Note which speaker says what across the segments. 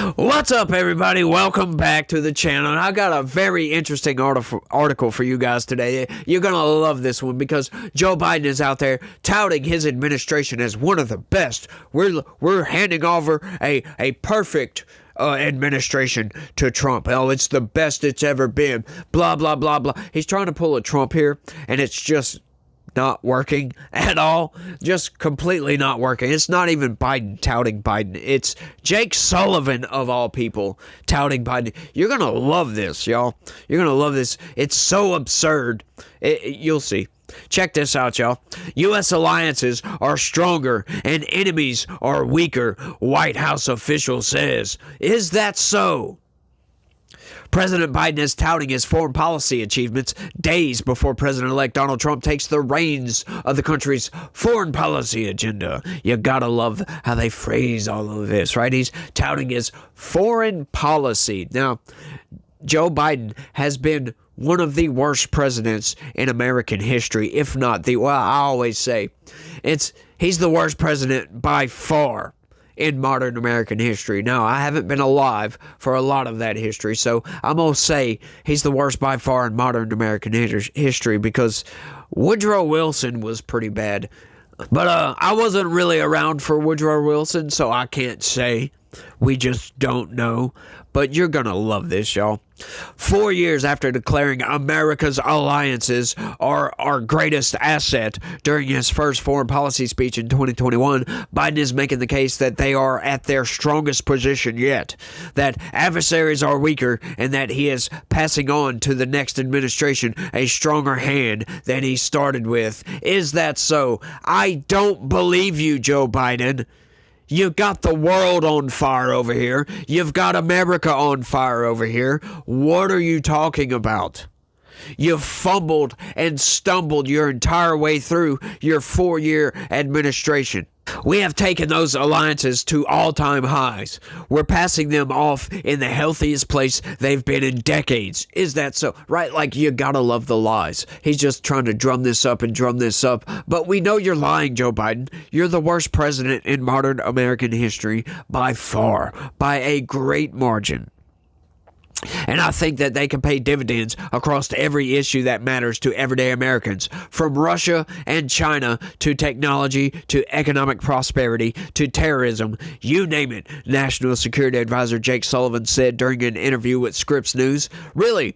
Speaker 1: What's up, everybody? Welcome back to the channel. And I got a very interesting article for you guys today. You're going to love this one because Joe Biden is out there touting his administration as one of the best. We're handing over a perfect administration to Trump. Oh, it's the best it's ever been. Blah, blah, blah, blah. He's trying to pull a Trump here, and it's just not working at all. Just completely not working. It's not even Biden touting Biden. It's Jake Sullivan, of all people, touting Biden. You're going to love this, y'all. You're going to love this. It's so absurd. You'll see. Check this out, y'all. U.S. alliances are stronger and enemies are weaker, White House official says. Is that so? President Biden is touting his foreign policy achievements days before President-elect Donald Trump takes the reins of the country's foreign policy agenda. You gotta love how they phrase all of this, right? He's touting his foreign policy. Now, Joe Biden has been one of the worst presidents in American history, if not the, well, I always say, he's the worst president by far in modern American history. Now, I haven't been alive for a lot of that history, so I'm going to say he's the worst by far in modern American history because Woodrow Wilson was pretty bad. But I wasn't really around for Woodrow Wilson, so I can't say. We just don't know. But you're going to love this, y'all. 4 years after declaring America's alliances are our greatest asset during his first foreign policy speech in 2021, Biden is making the case that they are at their strongest position yet, that adversaries are weaker, and that he is passing on to the next administration a stronger hand than he started with. Is that so? I don't believe you, Joe Biden. You've got the world on fire over here. You've got America on fire over here. What are you talking about? You've fumbled and stumbled your entire way through your 4-year administration. We have taken those alliances to all-time highs. We're passing them off in the healthiest place they've been in decades. Is that so? Right? Like, you gotta love the lies. He's just trying to drum this up and drum this up. But we know you're lying, Joe Biden. You're the worst president in modern American history by far, by a great margin. And I think that they can pay dividends across every issue that matters to everyday Americans, from Russia and China to technology to economic prosperity to terrorism, you name it. National Security Advisor Jake Sullivan said during an interview with Scripps News. Really?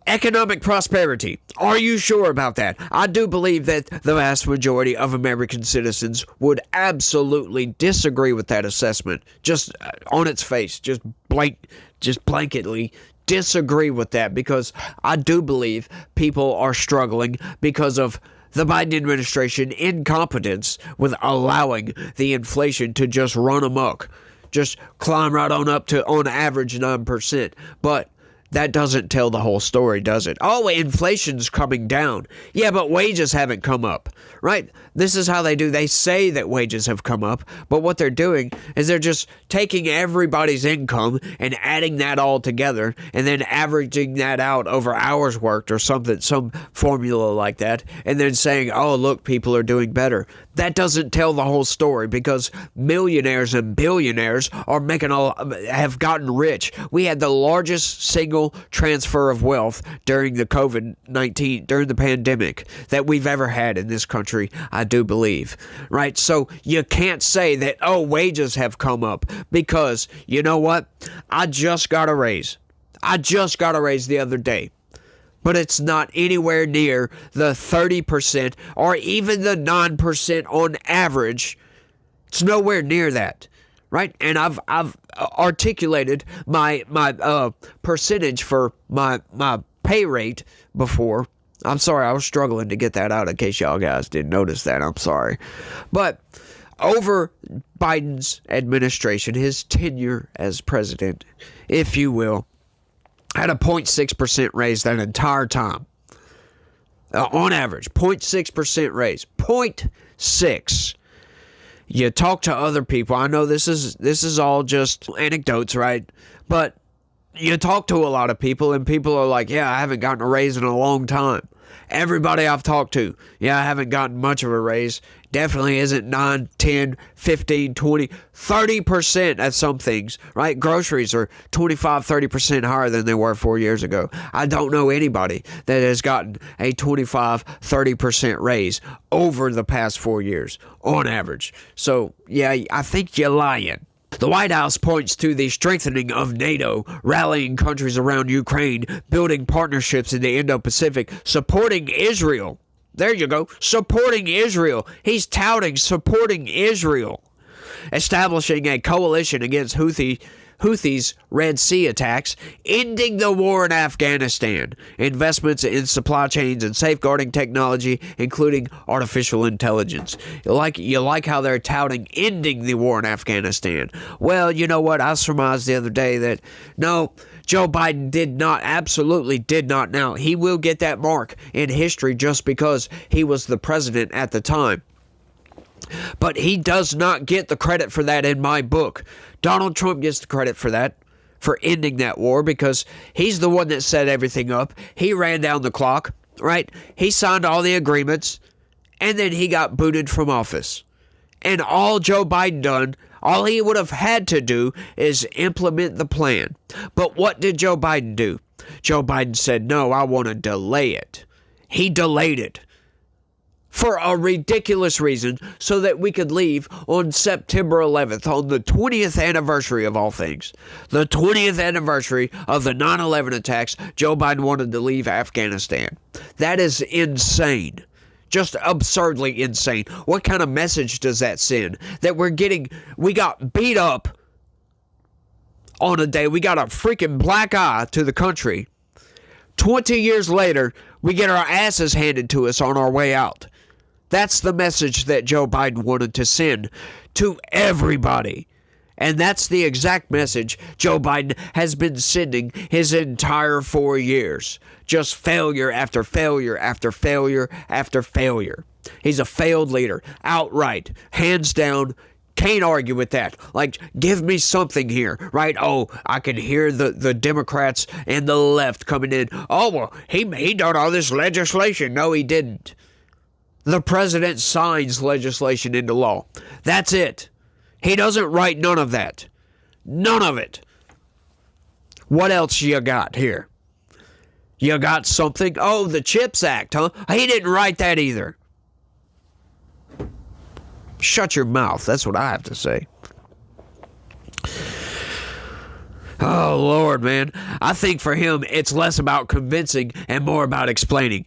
Speaker 1: Economic prosperity. Are you sure about that? I do believe that the vast majority of American citizens would absolutely disagree with that assessment. Just on its face. Just blanketly disagree with that, because I do believe people are struggling because of the Biden administration incompetence with allowing the inflation to just run amok. Just climb right on up to, on average, 9%. But that doesn't tell the whole story, does it? Oh, inflation's coming down. Yeah, but wages haven't come up, right? This is how they do. They say that wages have come up, but what they're doing is they're just taking everybody's income and adding that all together and then averaging that out over hours worked or something, some formula like that, and then saying, oh, look, people are doing better. That doesn't tell the whole story, because millionaires and billionaires have gotten rich. We had the largest single transfer of wealth during the COVID-19, during the pandemic, that we've ever had in this country, I do believe. Right? So you can't say that, oh, wages have come up, because you know what? I just got a raise. The other day. But it's not anywhere near the 30% or even the 9% on average. It's nowhere near that, right? And I've articulated my percentage for my pay rate before. I'm sorry, I was struggling to get that out in case y'all guys didn't notice that. I'm sorry. But over Biden's administration, his tenure as president, if you will, had a 0.6% raise that entire time. On average, 0.6% raise. 0.6. You talk to other people. I know this is all just anecdotes, right? But you talk to a lot of people, and people are like, yeah, I haven't gotten a raise in a long time. Everybody I've talked to, yeah, I haven't gotten much of a raise definitely isn't 9, 10, 15, 20, 30% at some things, right? Groceries are 25, 30% higher than they were 4 years ago. I don't know anybody that has gotten a 25, 30% raise over the past 4 years on average. So, yeah, I think you're lying. The White House points to the strengthening of NATO, rallying countries around Ukraine, building partnerships in the Indo-Pacific, supporting Israel. There you go, supporting Israel. He's touting supporting Israel. Establishing a coalition against Houthis' Red Sea attacks, ending the war in Afghanistan, investments in supply chains and safeguarding technology, including artificial intelligence. You like how they're touting ending the war in Afghanistan. Well, you know what? I surmised the other day that, no, Joe Biden absolutely did not. Now, he will get that mark in history just because he was the president at the time. But he does not get the credit for that in my book. Donald Trump gets the credit for that, for ending that war, because he's the one that set everything up. He ran down the clock, right? He signed all the agreements, and then he got booted from office. And all Joe Biden done, all he would have had to do is implement the plan. But what did Joe Biden do? Joe Biden said, no, I want to delay it. He delayed it for a ridiculous reason, so that we could leave on September 11th, on the 20th anniversary of all things. The 20th anniversary of the 9/11 attacks, Joe Biden wanted to leave Afghanistan. That is insane. Just absurdly insane. What kind of message does that send? That we got beat up on a day, we got a freaking black eye to the country. 20 years later, we get our asses handed to us on our way out. That's the message that Joe Biden wanted to send to everybody. And that's the exact message Joe Biden has been sending his entire 4 years. Just failure after failure after failure after failure. He's a failed leader, outright, hands down. Can't argue with that. Like, give me something here, right? Oh, I can hear the Democrats and the left coming in. Oh, well, he done all this legislation. No, he didn't. The president signs legislation into law. That's it. He doesn't write none of that. None of it. What else you got here? You got something? Oh, the CHIPS Act, huh? He didn't write that either. Shut your mouth. That's what I have to say. Oh, Lord, man. I think for him, it's less about convincing and more about explaining.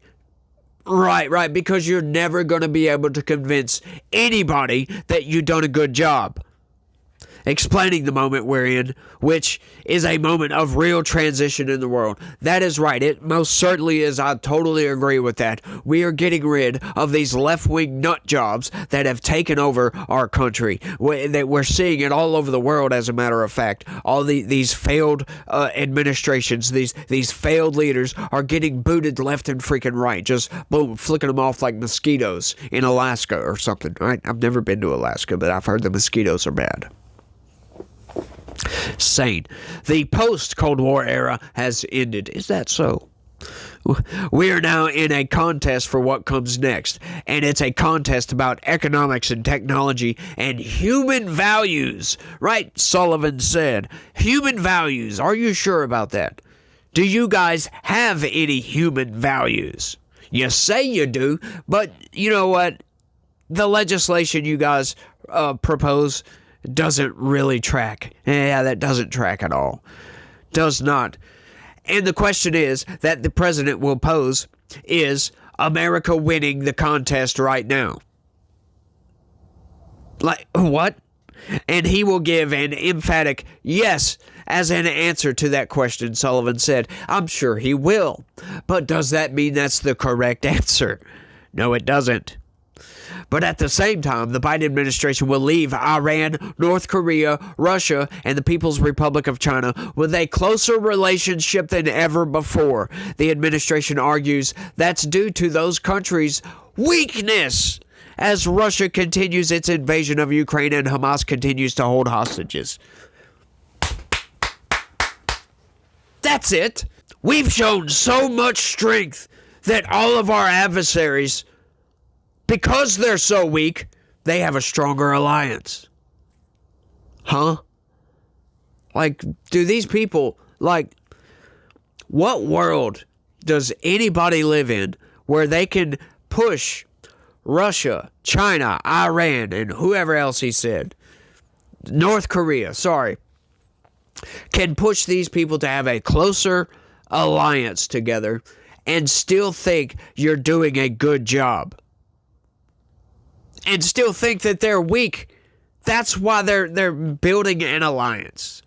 Speaker 1: Right, because you're never going to be able to convince anybody that you've done a good job. Explaining the moment we're in, which is a moment of real transition in the world. That is right. It most certainly is. I totally agree with that. We are getting rid of these left-wing nut jobs that have taken over our country. That we're seeing it all over the world, as a matter of fact. All these failed administrations, these failed leaders are getting booted left and freaking right. Just, boom, flicking them off like mosquitoes in Alaska or something, right? I've never been to Alaska, but I've heard the mosquitoes are bad. Sane. The post-Cold War era has ended. Is that so? We are now in a contest for what comes next, and it's a contest about economics and technology and human values. Right, Sullivan said. Human values. Are you sure about that? Do you guys have any human values? You say you do, but you know what? The legislation you guys propose doesn't really track. Yeah, that doesn't track at all. Does not. And the question is that the president will pose is America winning the contest right now? Like, what? And he will give an emphatic yes as an answer to that question, Sullivan said. I'm sure he will. But does that mean that's the correct answer? No, it doesn't. But at the same time, the Biden administration will leave Iran, North Korea, Russia, and the People's Republic of China with a closer relationship than ever before. The administration argues that's due to those countries' weakness as Russia continues its invasion of Ukraine and Hamas continues to hold hostages. That's it. We've shown so much strength that all of our adversaries Because they're so weak, they have a stronger alliance. Huh? Like, do these people, like, what world does anybody live in where they can push Russia, China, Iran, and whoever else he said, North Korea, can push these people to have a closer alliance together and still think you're doing a good job? And still think that they're weak. That's why they're building an alliance.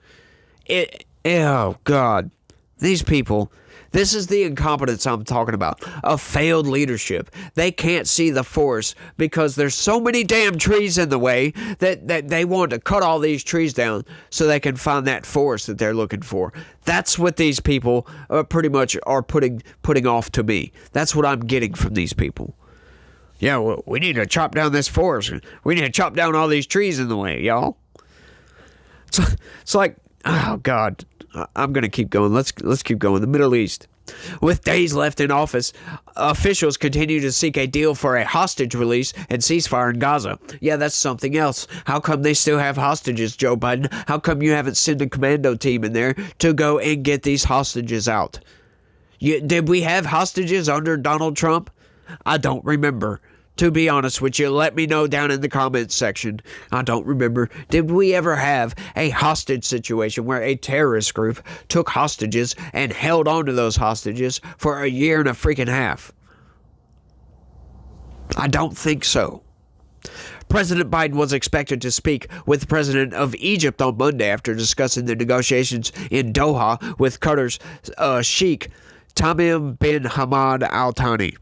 Speaker 1: Oh, God. These people, this is the incompetence I'm talking about. A failed leadership. They can't see the forest because there's so many damn trees in the way that they want to cut all these trees down so they can find that forest that they're looking for. That's what these people pretty much are putting off to me. That's what I'm getting from these people. Yeah, well, we need to chop down this forest. We need to chop down all these trees in the way, y'all. It's like, oh, God. I'm going to keep going. Let's keep going. The Middle East. With days left in office, officials continue to seek a deal for a hostage release and ceasefire in Gaza. Yeah, that's something else. How come they still have hostages, Joe Biden? How come you haven't sent a commando team in there to go and get these hostages out? Did we have hostages under Donald Trump? I don't remember. To be honest with you, let me know down in the comments section. I don't remember. Did we ever have a hostage situation where a terrorist group took hostages and held on to those hostages for a year and a freaking half? I don't think so. President Biden was expected to speak with the president of Egypt on Monday after discussing the negotiations in Doha with Qatar's Sheikh Tamim bin Hamad Al Thani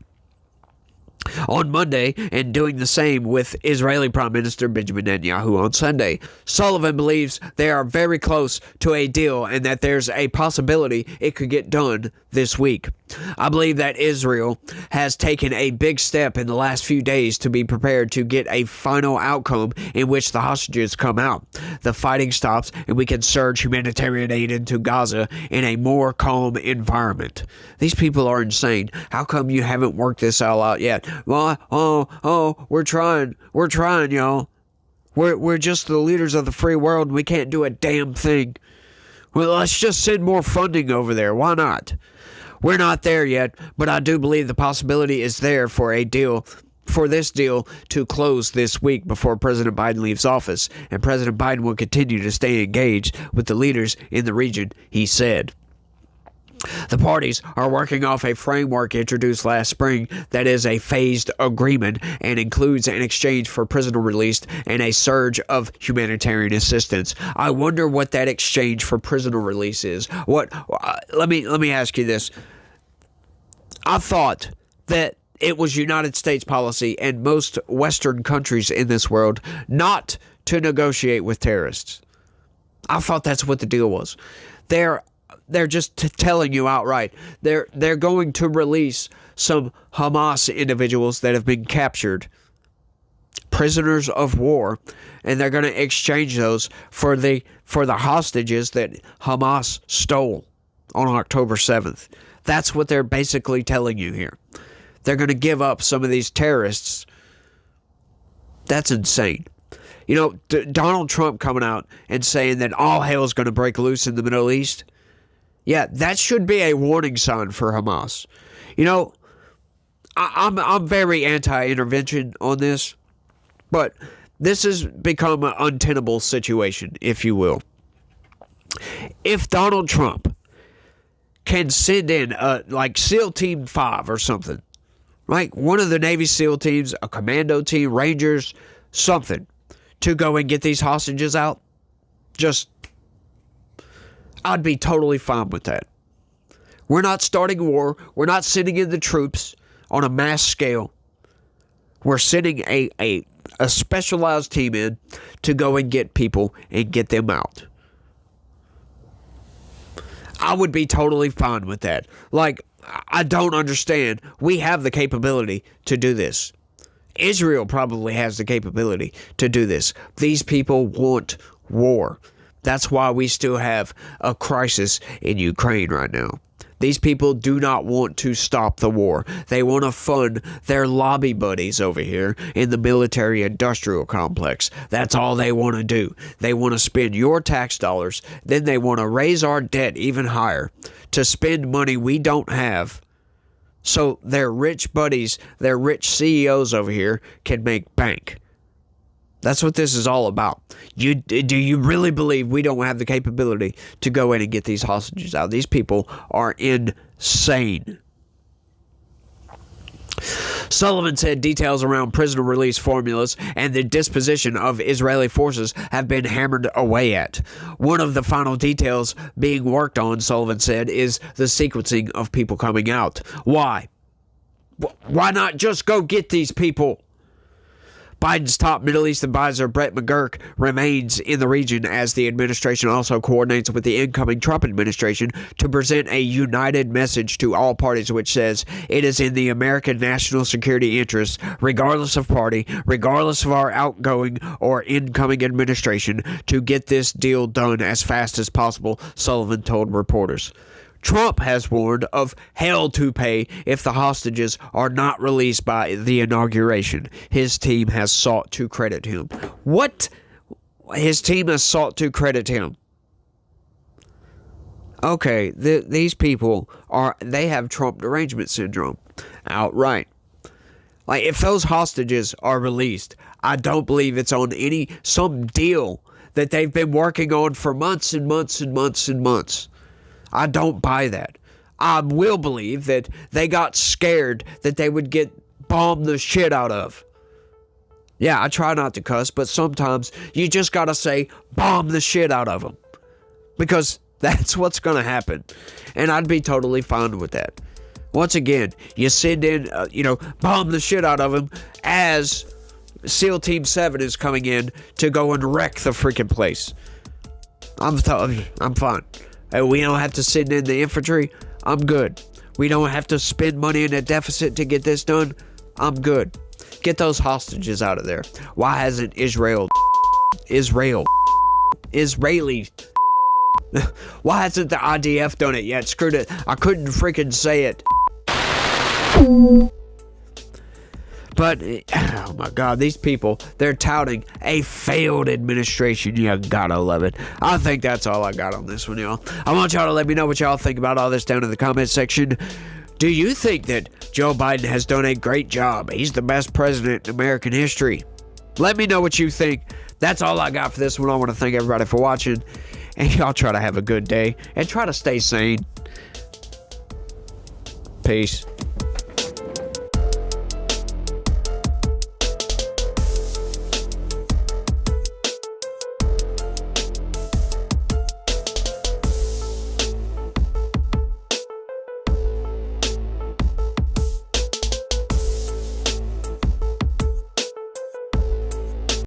Speaker 1: on Monday, and doing the same with Israeli Prime Minister Benjamin Netanyahu on Sunday. Sullivan believes they are very close to a deal and that there's a possibility it could get done this week. I believe that Israel has taken a big step in the last few days to be prepared to get a final outcome in which the hostages come out, the fighting stops, and we can surge humanitarian aid into Gaza in a more calm environment. These people are insane. How come you haven't worked this all out yet? Well, we're trying, y'all. We're just the leaders of the free world, and we can't do a damn thing. Well, let's just send more funding over there. Why not? We're not there yet, but I do believe the possibility is there for this deal to close this week before President Biden leaves office, and President Biden will continue to stay engaged with the leaders in the region, he said. The parties are working off a framework introduced last spring that is a phased agreement and includes an exchange for prisoner release and a surge of humanitarian assistance. I wonder what that exchange for prisoner release is. Let me ask you this. I thought that it was United States policy and most Western countries in this world not to negotiate with terrorists. I thought that's what the deal was. They're just telling you outright. They're going to release some Hamas individuals that have been captured, prisoners of war, and they're going to exchange those for the hostages that Hamas stole on October 7th. That's what they're basically telling you here. They're going to give up some of these terrorists. That's insane. You know, Donald Trump coming out and saying that all hell is going to break loose in the Middle East. Yeah, that should be a warning sign for Hamas. You know, I'm very anti-intervention on this, but this has become an untenable situation, if you will. If Donald Trump can send in like SEAL Team 5 or something, right? One of the Navy SEAL teams, a commando team, Rangers, something, to go and get these hostages out, I'd be totally fine with that. We're not starting war. We're not sending in the troops on a mass scale. We're sending a specialized team in to go and get people and get them out. I would be totally fine with that. Like, I don't understand. We have the capability to do this. Israel probably has the capability to do this. These people want war. That's why we still have a crisis in Ukraine right now. These people do not want to stop the war. They want to fund their lobby buddies over here in the military-industrial complex. That's all they want to do. They want to spend your tax dollars. Then they want to raise our debt even higher to spend money we don't have. So their rich buddies, their rich CEOs over here can make bank. That's what this is all about. Do you really believe we don't have the capability to go in and get these hostages out? These people are insane. Sullivan said details around prisoner release formulas and the disposition of Israeli forces have been hammered away at. One of the final details being worked on, Sullivan said, is the sequencing of people coming out. Why? Why not just go get these people? Biden's top Middle East advisor, Brett McGurk, remains in the region as the administration also coordinates with the incoming Trump administration to present a united message to all parties which says it is in the American national security interest, regardless of party, regardless of our outgoing or incoming administration, to get this deal done as fast as possible, Sullivan told reporters. Trump has warned of hell to pay if the hostages are not released by the inauguration. His team has sought to credit him. What? His team has sought to credit him. Okay, these people they have Trump derangement syndrome outright. Like, if those hostages are released, I don't believe it's on some deal that they've been working on for months and months and months and months. I don't buy that. I will believe that they got scared that they would get bombed the shit out of. Yeah, I try not to cuss, but sometimes you just gotta say bomb the shit out of them. Because that's what's gonna happen. And I'd be totally fine with that. Once again, you send in, bomb the shit out of them as SEAL Team 7 is coming in to go and wreck the freaking place. I'm fine. We don't have to send in the infantry. I'm good. We don't have to spend money in a deficit to get this done. I'm good. Get those hostages out of there. Why hasn't Israeli why hasn't the IDF done it yet? Screwed it. I couldn't freaking say it. But, oh my God, these people, they're touting a failed administration. You gotta love it. I think that's all I got on this one, y'all. I want y'all to let me know what y'all think about all this down in the comment section. Do you think that Joe Biden has done a great job? He's the best president in American history. Let me know what you think. That's all I got for this one. I want to thank everybody for watching. And y'all try to have a good day. And try to stay sane. Peace.